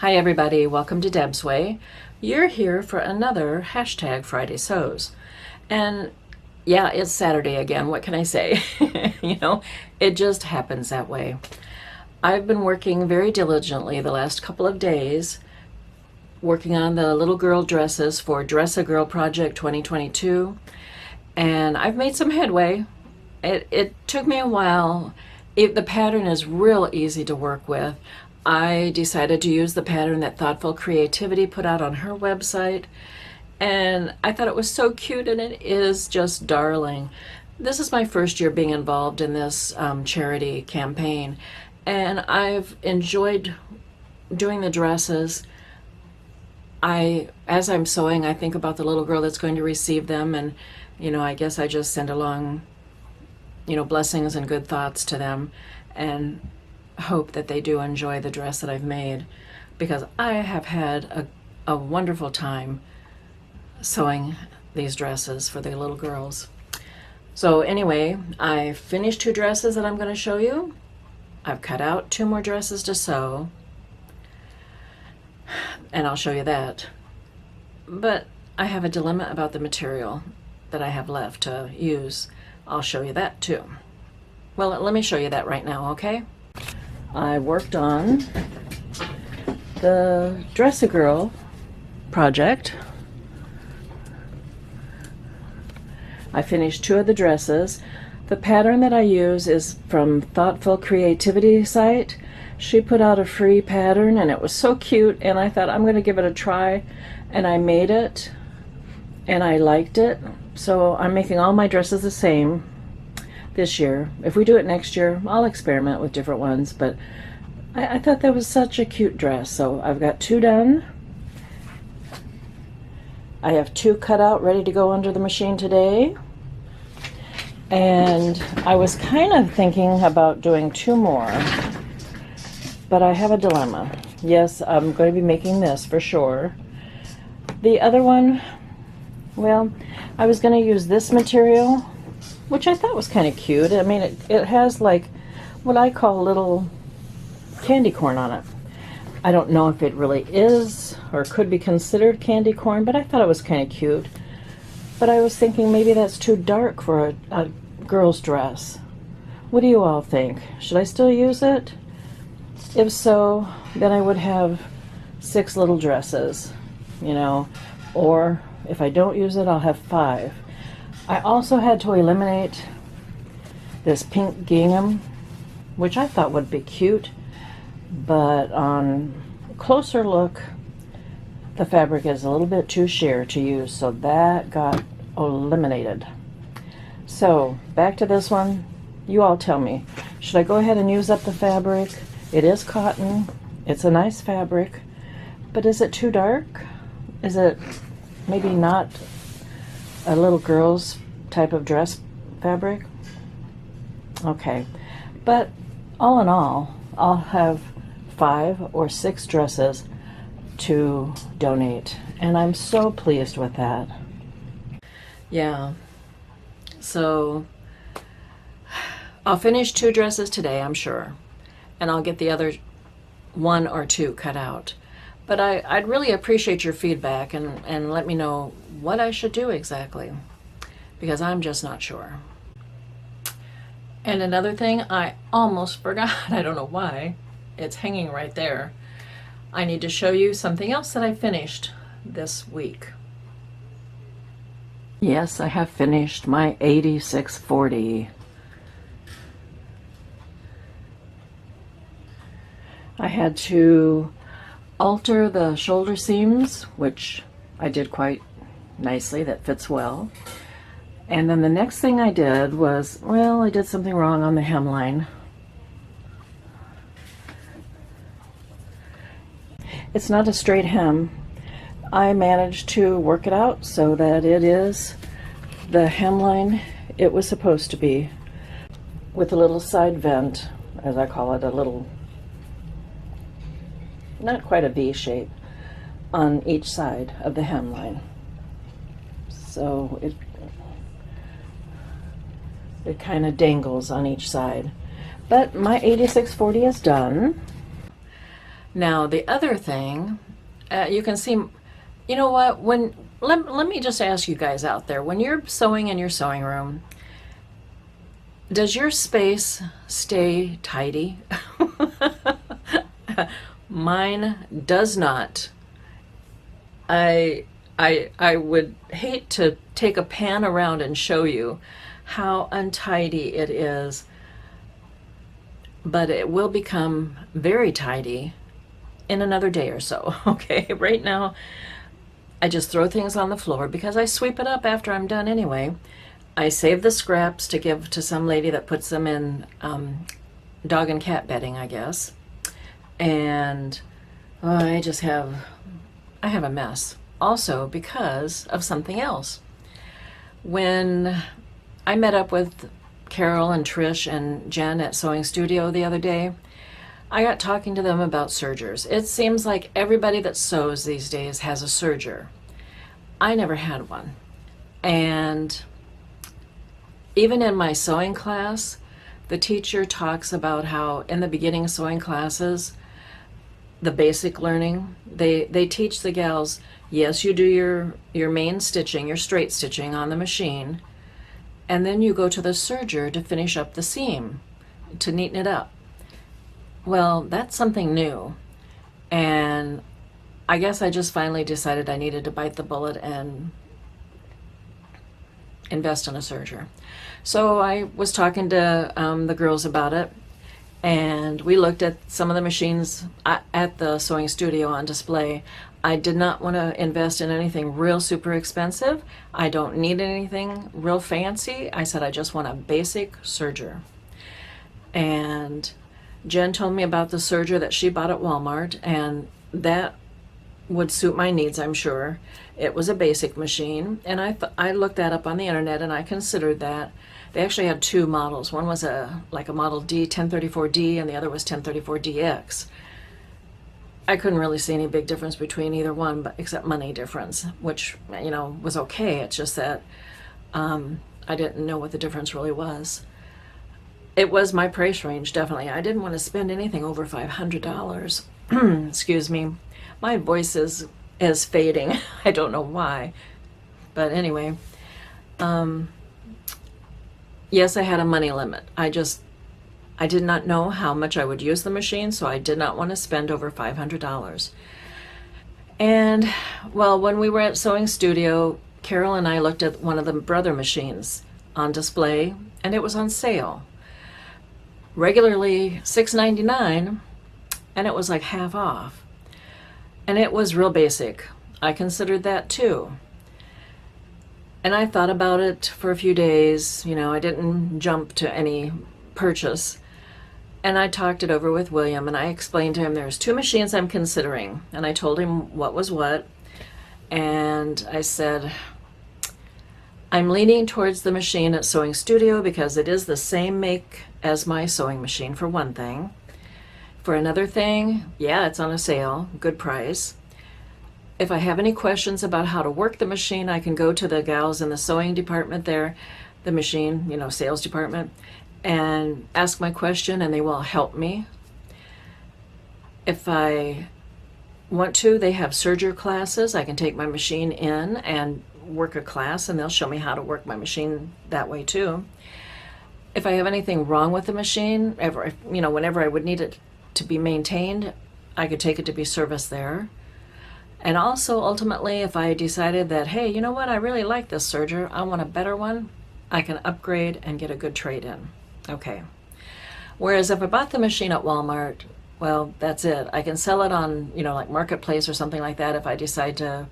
Hi everybody, welcome to Deb's Way. You're here for another hashtag Friday Sews. And yeah, it's Saturday again, what can I say? It just happens that way. I've been working very diligently the last couple of days, working on the little girl dresses for Dress a Girl Project 2022, and I've made some headway. It took me a while. The pattern is real easy to work with. I decided to use the pattern that Thoughtful Creativity put out on her website, and I thought it was so cute, and it is just darling. This is my first year being involved in this charity campaign, and I've enjoyed doing the dresses. As I'm sewing, I think about the little girl that's going to receive them, and I guess I just send along blessings and good thoughts to them, and hope that they do enjoy the dress that I've made, because I have had a wonderful time sewing these dresses for the little girls. So anyway, I finished 2 dresses that I'm going to show you. I've cut out 2 more dresses to sew, and I'll show you that. But I have a dilemma about the material that I have left to use. I'll show you that too. Well, let me show you that right now, okay? I worked on the Dress a Girl project. I finished 2 of the dresses. The pattern that I use is from Thoughtful Creativity site. She put out a free pattern and it was so cute, and I thought I'm going to give it a try, and I made it and I liked it. So I'm making all my dresses the same this year. If we do it next year, I'll experiment with different ones, but I thought that was such a cute dress. So I've got 2 done. I have 2 cut out ready to go under the machine today, and I was kind of thinking about doing 2 more, but I have a dilemma. Yes, I'm going to be making this for sure. The other one, well, I was going to use this material, which I thought was kind of cute. I mean, it has like what I call little candy corn on it. I don't know if it really is or could be considered candy corn, but I thought it was kind of cute. But I was thinking maybe that's too dark for a girl's dress. What do you all think? Should I still use it? If so, then I would have 6 little dresses, or if I don't use it, I'll have 5. I also had to eliminate this pink gingham, which I thought would be cute, but on a closer look, the fabric is a little bit too sheer to use, so that got eliminated. So back to this one. You all tell me, should I go ahead and use up the fabric? It is cotton. It's a nice fabric, but is it too dark? Is it maybe not a little girl's type of dress fabric? Okay, but all in all, I'll have 5 or 6 dresses to donate, and I'm so pleased with that. Yeah, so I'll finish 2 dresses today, I'm sure, and I'll get the other 1 or 2 cut out. But I'd really appreciate your feedback and let me know what I should do exactly, because I'm just not sure. And another thing, I almost forgot, I don't know why, it's hanging right there. I need to show you something else that I finished this week. Yes, I have finished my 8640. I had to alter the shoulder seams, which I did quite nicely. That fits well. And then the next thing I did was, well, I did something wrong on the hemline. It's not a straight hem. I managed to work it out so that it is the hemline it was supposed to be, with a little side vent, as I call it, a little, not quite a V shape, on each side of the hemline. So it kind of dangles on each side. But my 8640 is done. Now, the other thing, you can see, you know what, let me just ask you guys out there, when you're sewing in your sewing room, does your space stay tidy? Mine does not. I would hate to take a pan around and show you how untidy it is, but it will become very tidy in another day or so. Okay, right now I just throw things on the floor because I sweep it up after I'm done anyway. I save the scraps to give to some lady that puts them in dog and cat bedding, I guess. And I have a mess. Also because of something else. When I met up with Carole and Trish and Jen at Sewing Studio the other day, I got talking to them about sergers. It seems like everybody that sews these days has a serger. I never had one. And even in my sewing class, the teacher talks about how in the beginning sewing classes, the basic learning, they teach the gals, yes, you do your main stitching, your straight stitching on the machine, and then you go to the serger to finish up the seam, to neaten it up. Well, that's something new, and I guess I just finally decided I needed to bite the bullet and invest in a serger. So I was talking to the girls about it, and we looked at some of the machines at the sewing studio on display. I did not want to invest in anything real super expensive. I don't need anything real fancy. I said I just want a basic serger. And Jen told me about the serger that she bought at Walmart, and that would suit my needs, I'm sure. It was a basic machine, and I looked that up on the internet, and I considered that. They actually had two models. One was like a Model D, 1034D, and the other was 1034DX. I couldn't really see any big difference between either one, but except money difference, which, was okay. It's just that I didn't know what the difference really was. It was my price range, definitely. I didn't want to spend anything over $500. Excuse me. My voice is fading. I don't know why. But anyway, yes, I had a money limit. I did not know how much I would use the machine, so I did not want to spend over $500. And, well, when we were at Sewing Studio, Carole and I looked at one of the Brother machines on display, and it was on sale. Regularly $6.99, and it was like half off. And it was real basic. I considered that too. And I thought about it for a few days. I didn't jump to any purchase. And I talked it over with William, and I explained to him there's two machines I'm considering. And I told him what was what. And I said, I'm leaning towards the machine at Sewing Studio because it is the same make as my sewing machine, for one thing. For another thing, yeah, it's on a sale, good price. If I have any questions about how to work the machine, I can go to the gals in the sewing department there, the machine, sales department, and ask my question, and they will help me. If I want to, they have serger classes. I can take my machine in and work a class, and they'll show me how to work my machine that way too. If I have anything wrong with the machine, whenever I would need it to be maintained, I could take it to be serviced there. And also, ultimately, if I decided that, hey, you know what, I really like this serger, I want a better one, I can upgrade and get a good trade-in. Okay. Whereas if I bought the machine at Walmart, well, that's it. I can sell it on, like Marketplace or something like that if I decide to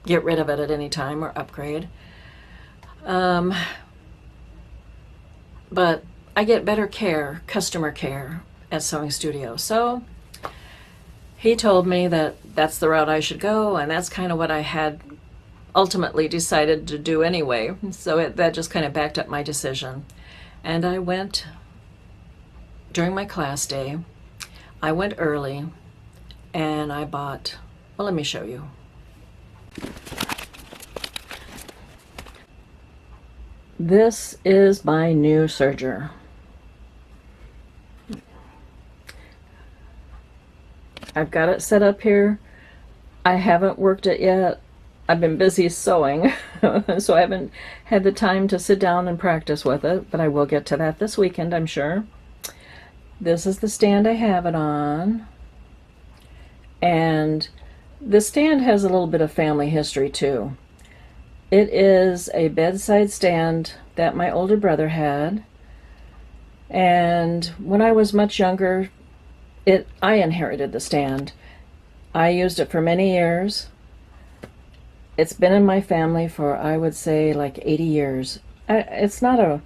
get rid of it at any time or upgrade. But I get better care, customer care at Sewing Studio. So he told me that that's the route I should go, and that's kind of what I had ultimately decided to do anyway. So that just kind of backed up my decision. And I went during my class day. I went early, and I bought, well, let me show you. This is my new serger. I've got it set up here. I haven't worked it yet. I've been busy sewing, so I haven't had the time to sit down and practice with it, but I will get to that this weekend, I'm sure. This is the stand I have it on. And the stand has a little bit of family history too. It is a bedside stand that my older brother had. And when I was much younger, I inherited the stand. I used it for many years. It's been in my family for, I would say, like 80 years. It's not a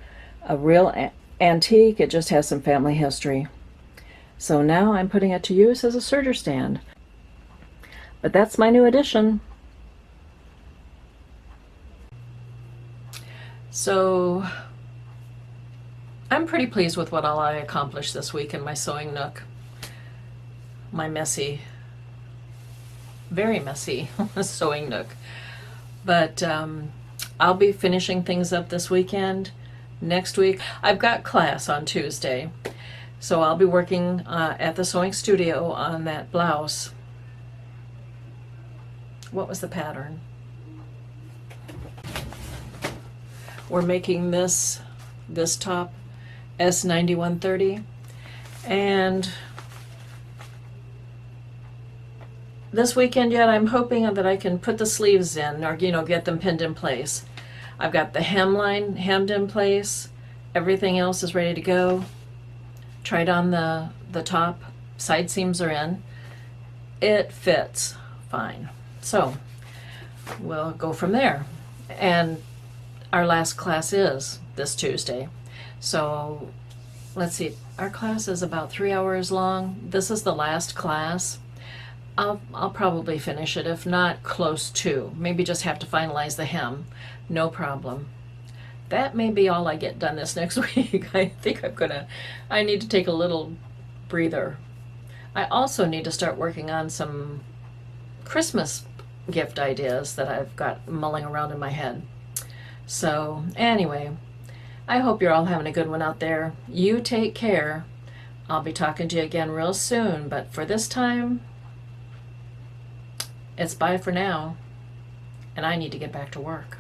real antique, it just has some family history. So now I'm putting it to use as a serger stand. But that's my new addition. So I'm pretty pleased with what all I accomplished this week in my sewing nook. My messy, very messy sewing nook. But I'll be finishing things up this weekend. Next week, I've got class on Tuesday. So I'll be working at the sewing studio on that blouse. What was the pattern? We're making this top S9130, and this weekend yet I'm hoping that I can put the sleeves in, or get them pinned in place. I've got the hemline hemmed in place. Everything else is ready to go. Tried on the top. Side seams are in. It fits fine. So we'll go from there. And our last class is this Tuesday. So let's see, our class is about 3 hours long. This is the last class. I'll probably finish it, if not close to. Maybe just have to finalize the hem. No problem. That may be all I get done this next week. I think I need to take a little breather. I also need to start working on some Christmas gift ideas that I've got mulling around in my head. So anyway, I hope you're all having a good one out there. You take care. I'll be talking to you again real soon, but for this time, it's bye for now, and I need to get back to work.